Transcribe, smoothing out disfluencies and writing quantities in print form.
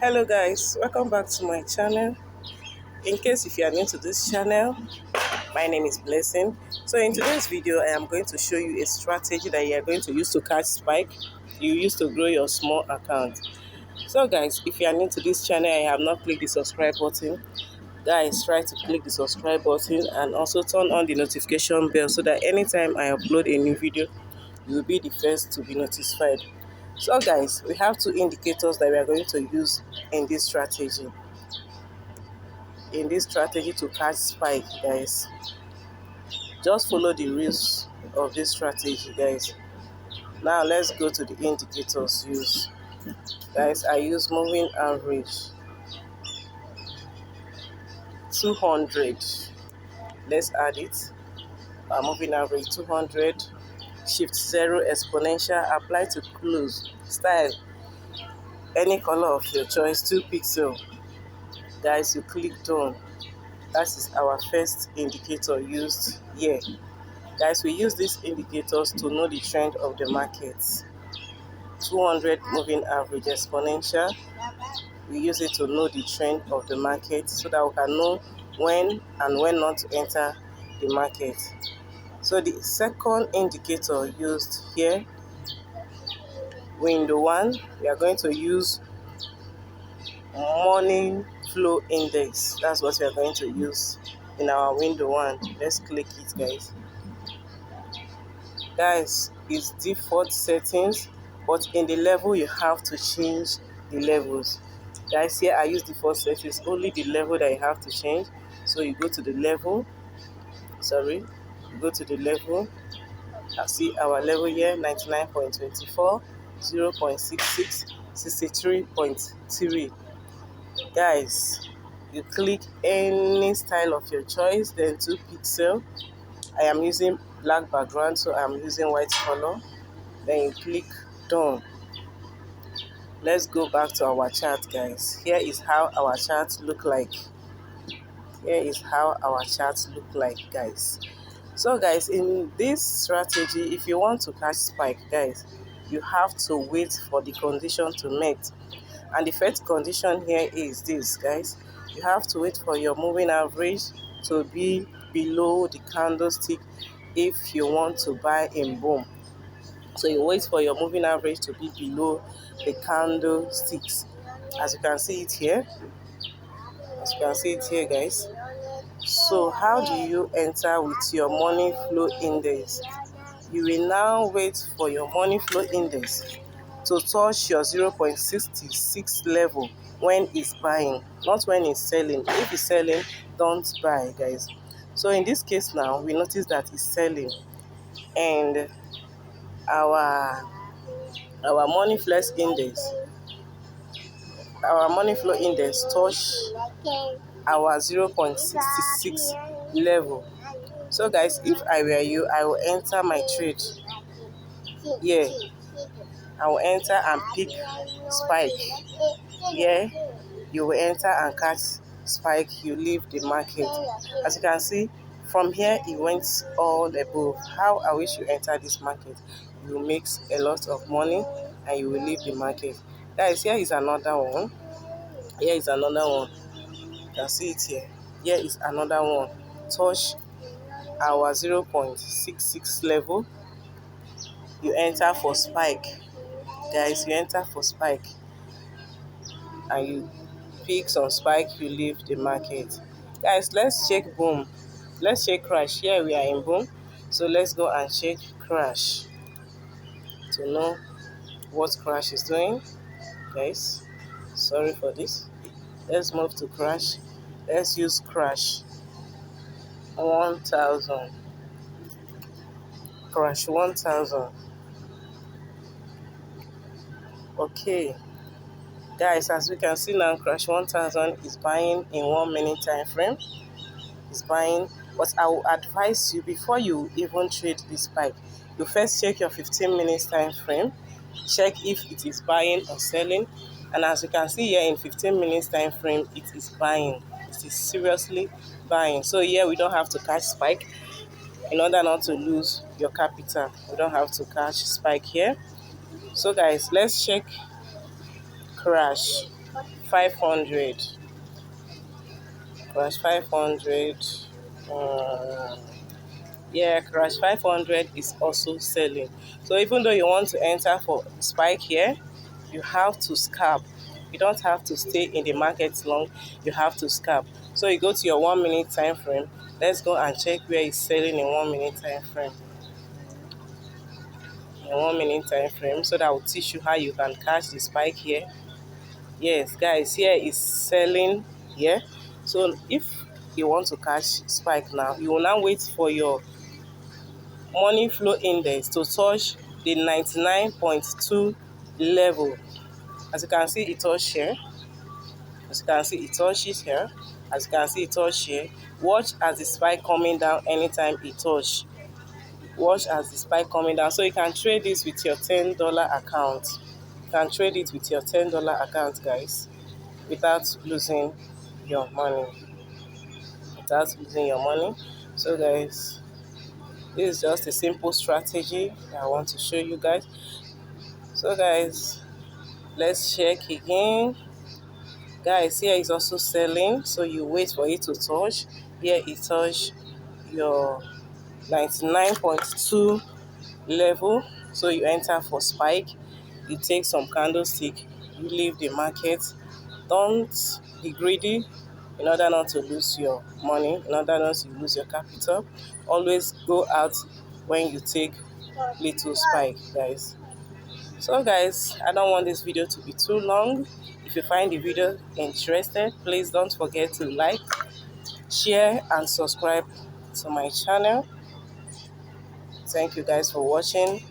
Hello guys, welcome back to my channel. In case if you are new to this channel, my name is Blessing. So in today's video I am going to show you a strategy that you are going to use to catch spike you use to grow your small account. So guys, if you are new to this channel and have not clicked the subscribe button, guys, try to click the subscribe button and also turn on the notification bell so that anytime I upload a new video, you will be the first to be notified. So guys, we have two indicators that we are going to use in this strategy. To catch spike, guys. Just follow the rules of this strategy, guys. Now let's go to the indicators used. Guys, I use moving average 200. Let's add it. Moving average 200. Shift 0 exponential. Apply to close. Style any color of your choice. 2 pixel. Guys, you click done. That is our first indicator used here. Guys, we use these indicators to know the trend of the market. 200 moving average exponential. We use it to know the trend of the market so that we can know when and when not to enter the market. So the second indicator used here, window 1, we are going to use morning flow index. That's what we are going to use in our window 1. Let's click it, guys. Guys, it's default settings, but in the level you have to change the levels. Guys, here I use default settings, only the level that you have to change. So you go to the level, you go to the level. I see our level here, 99.24, 0.66, 63.3. Guys, you click any style of your choice, then 2 pixel. I am using black background, so I'm using white color. Then you click done. Let's go back to our chart, guys. Here is how our chart look like. Guys. So guys, in this strategy, if you want to catch spike, guys, you have to wait for the condition to meet. And the first condition here is this, guys. You have to wait for your moving average to be below the candlestick if you want to buy in boom. So you wait for your moving average to be below the candlesticks. As you can see it here. Guys. So how do you enter with your money flow index? You will now wait for your money flow index to touch your 0.66 level when it's buying, not when it's selling. If it's selling, don't buy, guys. So in this case now, we notice that it's selling, and our money flex index, touch our 0.66 level. So guys, if I were you, I will enter my trade here. I will enter and pick spike. Yeah, you will enter and catch spike. You leave the market. As you can see, from here it went all above. How I wish you enter this market. You will make a lot of money and you will leave the market. Guys, here is another one. You can see it here. Here is another one. Touch our 0.66 level. You enter for spike. Guys, you enter for spike and you pick some spike, you leave the market. Guys, let's check boom. Let's check crash. Here we are in boom. So let's go and check crash to know what crash is doing. Guys, sorry for this. Let's move to crash. Let's use crash 1000. Crash 1000. Okay. Guys, as we can see now, crash 1000 is buying in 1 minute time frame. It's buying, but I will advise you, before you even trade this spike, you first check your 15 minutes time frame. Check if it is buying or selling. And as you can see here, in 15 minutes time frame, it is buying. It is seriously buying. So here we don't have to catch spike. In order not to lose your capital, we don't have to catch spike here. So guys, let's check crash. 500. Crash 500. um, yeah, crash 500 is also selling. So even though you want to enter for spike here, you have to scalp. You don't have to stay in the market long. You have to scalp. So you go to your 1 minute time frame. Let's go and check where it's selling in 1 minute time frame. In 1 minute time frame, so that will teach you how you can catch the spike here. Yes, guys, here is selling here. So if you want to catch spike now, you will now wait for your money flow index to touch the 99.2 level. As you can see, it touched here. As you can see, it touches here. As you can see, it touched here. Watch as the spike coming down anytime it touch. Watch as the spike coming down. So you can trade this with your $10 account. You can trade it with your $10 account, guys, without losing your money. Without losing your money. So, guys, this is just a simple strategy that I want to show you guys. So, guys, let's check again. Guys, here is also selling. So you wait for it to touch. Here it touch your 99.2 level. So you enter for spike. You take some candlestick. You leave the market. Don't be greedy in order not to lose your money, in order not to lose your capital. Always go out when you take little spike, guys. So, guys, I don't want this video to be too long. If you find the video interesting, please don't forget to like, share, and subscribe to my channel. Thank you guys for watching.